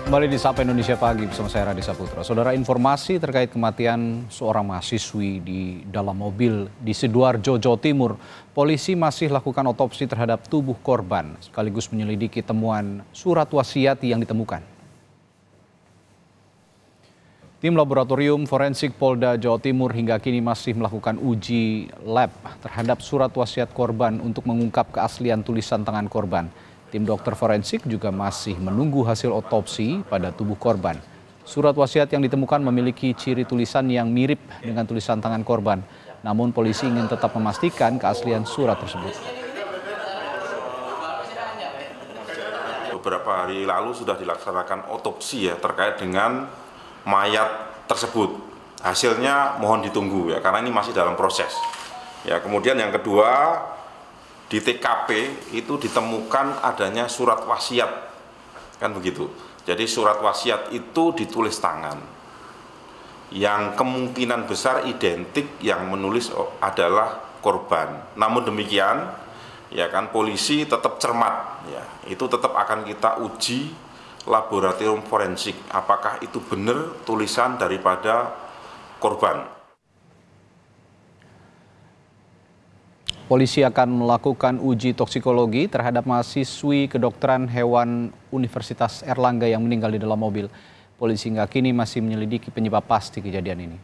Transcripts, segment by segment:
Kembali di Sapa Indonesia Pagi bersama saya Radi Saputra. Saudara, informasi terkait kematian seorang mahasiswi di dalam mobil di Sidoarjo, Jawa Timur. Polisi masih lakukan otopsi terhadap tubuh korban sekaligus menyelidiki temuan surat wasiat yang ditemukan. Tim Laboratorium Forensik Polda Jawa Timur hingga kini masih melakukan uji lab terhadap surat wasiat korban untuk mengungkap keaslian tulisan tangan korban. Tim dokter forensik juga masih menunggu hasil otopsi pada tubuh korban. Surat wasiat yang ditemukan memiliki ciri tulisan yang mirip dengan tulisan tangan korban. Namun polisi ingin tetap memastikan keaslian surat tersebut. Beberapa hari lalu sudah dilaksanakan otopsi ya terkait dengan mayat tersebut. Hasilnya mohon ditunggu ya karena ini masih dalam proses. Ya, kemudian yang kedua, di TKP itu ditemukan adanya surat wasiat, kan begitu. Jadi surat wasiat itu ditulis tangan, yang kemungkinan besar identik yang menulis adalah korban. Namun demikian, ya kan, polisi tetap cermat, ya itu tetap akan kita uji laboratorium forensik, apakah itu benar tulisan daripada korban. Polisi akan melakukan uji toksikologi terhadap mahasiswi kedokteran hewan Universitas Airlangga yang meninggal di dalam mobil. Polisi hingga kini masih menyelidiki penyebab pasti kejadian ini.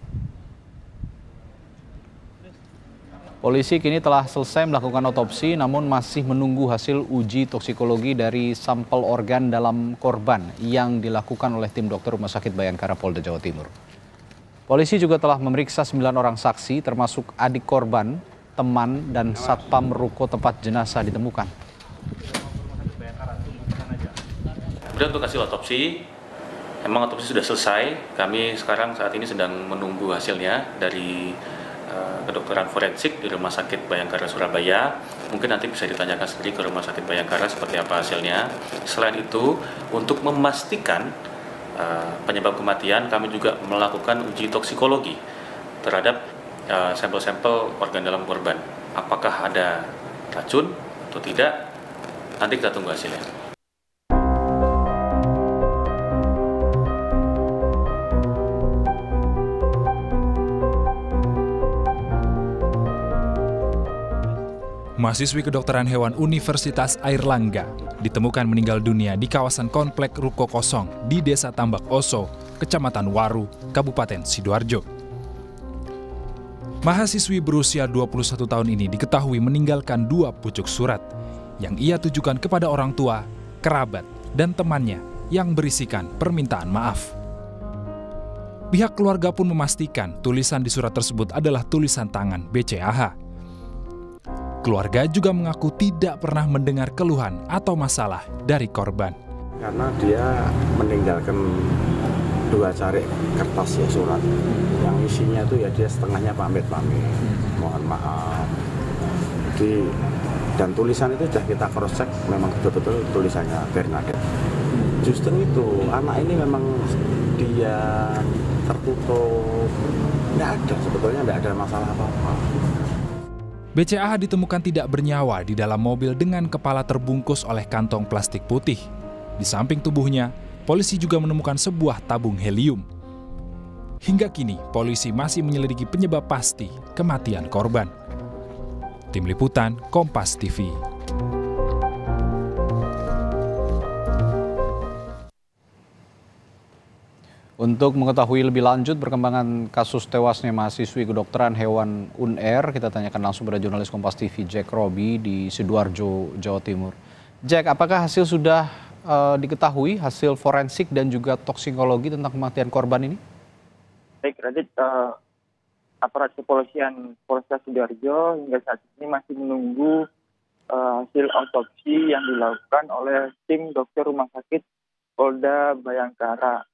Polisi kini telah selesai melakukan otopsi namun masih menunggu hasil uji toksikologi dari sampel organ dalam korban yang dilakukan oleh tim dokter Rumah Sakit Bayangkara Polda Jawa Timur. Polisi juga telah memeriksa 9 orang saksi termasuk adik korban, teman, dan satpam ruko tempat jenazah ditemukan. Kemudian untuk hasil otopsi, memang otopsi sudah selesai. Kami sekarang saat ini sedang menunggu hasilnya dari kedokteran forensik di Rumah Sakit Bayangkara Surabaya. Mungkin nanti bisa ditanyakan sendiri ke Rumah Sakit Bayangkara seperti apa hasilnya. Selain itu, untuk memastikan penyebab kematian, kami juga melakukan uji toksikologi terhadap sampel-sampel organ dalam korban. Apakah ada racun atau tidak, nanti kita tunggu hasilnya. Mahasiswi kedokteran hewan Universitas Airlangga ditemukan meninggal dunia di kawasan komplek Ruko Kosong di Desa Tambak Oso, Kecamatan Waru, Kabupaten Sidoarjo. Mahasiswi berusia 21 tahun ini diketahui meninggalkan 2 pucuk surat yang ia tujukan kepada orang tua, kerabat, dan temannya yang berisikan permintaan maaf. Pihak keluarga pun memastikan tulisan di surat tersebut adalah tulisan tangan BCAH. Keluarga juga mengaku tidak pernah mendengar keluhan atau masalah dari korban. Karena dia meninggalkan 2 carik kertas ya, surat yang isinya tuh ya dia setengahnya pamit-pamit, mohon maaf. Jadi, dan tulisan itu sudah kita cross check, memang betul-betul tulisannya Bernadette. Justru itu anak ini memang dia tertutup, sebetulnya tidak ada masalah apa-apa. BCAH ditemukan tidak bernyawa di dalam mobil dengan kepala terbungkus oleh kantong plastik putih. Di samping tubuhnya, polisi juga menemukan sebuah tabung helium. Hingga kini, polisi masih menyelidiki penyebab pasti kematian korban. Tim Liputan, Kompas TV. Untuk mengetahui lebih lanjut perkembangan kasus tewasnya mahasiswi kedokteran hewan UNR, kita tanyakan langsung pada jurnalis Kompas TV Jack Robi di Sidoarjo, Jawa Timur. Jack, apakah hasil sudah diketahui hasil forensik dan juga toksikologi tentang kematian korban ini? Baik, Radit, aparat kepolisian Polres Sidoarjo hingga saat ini masih menunggu hasil autopsi yang dilakukan oleh tim dokter Rumah Sakit Polda Bayangkara,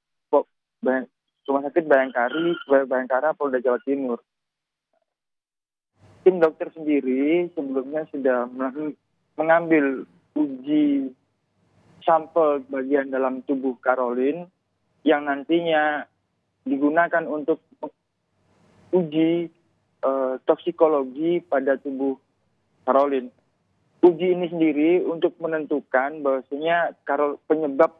Rumah Sakit Bayangkara Polda Jawa Timur. Tim dokter sendiri sebelumnya sudah mengambil uji sampel bagian dalam tubuh Caroline yang nantinya digunakan untuk uji toksikologi pada tubuh Caroline. Uji ini sendiri untuk menentukan bahwasanya penyebab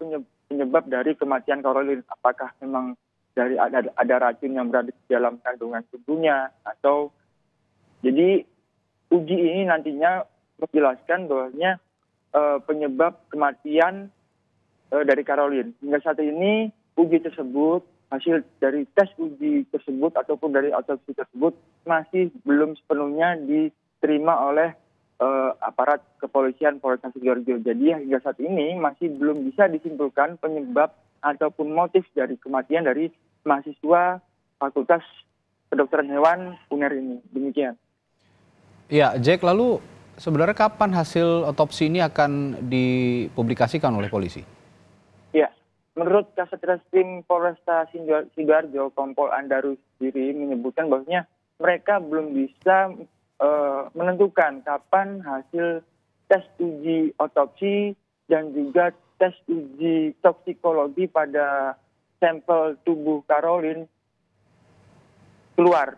penyebab dari kematian Caroline. Apakah memang dari ada racun yang berada di dalam kandungan tubuhnya, atau jadi uji ini nantinya menjelaskan bahwasanya penyebab kematian dari Caroline. Hingga saat ini uji tersebut, hasil dari tes uji tersebut ataupun dari otopsi tersebut masih belum sepenuhnya diterima oleh aparat kepolisian Polres Sidoarjo. Jadi hingga saat ini masih belum bisa disimpulkan penyebab ataupun motif dari kematian dari mahasiswa Fakultas Kedokteran Hewan UNER ini. Demikian. Ya, Jack, lalu sebenarnya kapan hasil otopsi ini akan dipublikasikan oleh polisi? Ya, menurut Kasat Reskrim Polresta Sidoarjo, Kompol Andarus sendiri menyebutkan bahwasanya mereka belum bisa menentukan kapan hasil tes uji otopsi dan juga tes uji toksikologi pada sampel tubuh Caroline keluar.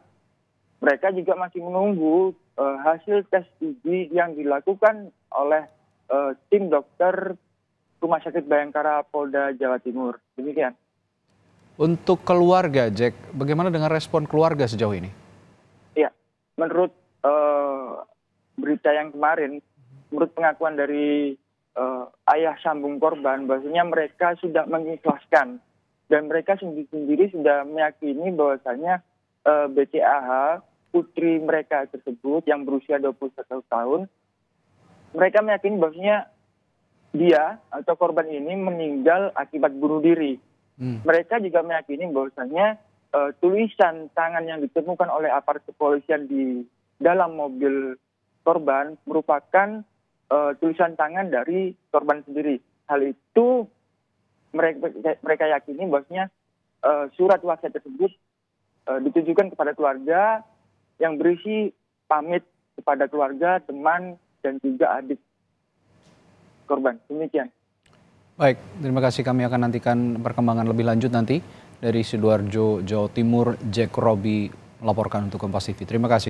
Mereka juga masih menunggu hasil tes uji yang dilakukan oleh tim dokter Rumah Sakit Bayangkara Polda Jawa Timur. Demikian. Untuk keluarga, Jack, bagaimana dengan respon keluarga sejauh ini? Ya, menurut berita yang kemarin, menurut pengakuan dari ayah sambung korban, bahwasanya mereka sudah mengikhlaskan dan mereka sendiri sudah meyakini bahwasanya BCAH, putri mereka tersebut yang berusia 21 tahun, mereka meyakini bahwasanya dia atau korban ini meninggal akibat bunuh diri. Mereka juga meyakini bahwasanya tulisan tangan yang ditemukan oleh aparat kepolisian di dalam mobil korban merupakan tulisan tangan dari korban sendiri. Hal itu mereka yakini bahwasanya surat wasiat tersebut ditujukan kepada keluarga yang berisi pamit kepada keluarga, teman, dan juga adik korban. Demikian. Baik, terima kasih. Kami akan nantikan perkembangan lebih lanjut nanti dari Sidoarjo, Jawa Timur. Jack Robi melaporkan untuk Kompas TV. Terima kasih.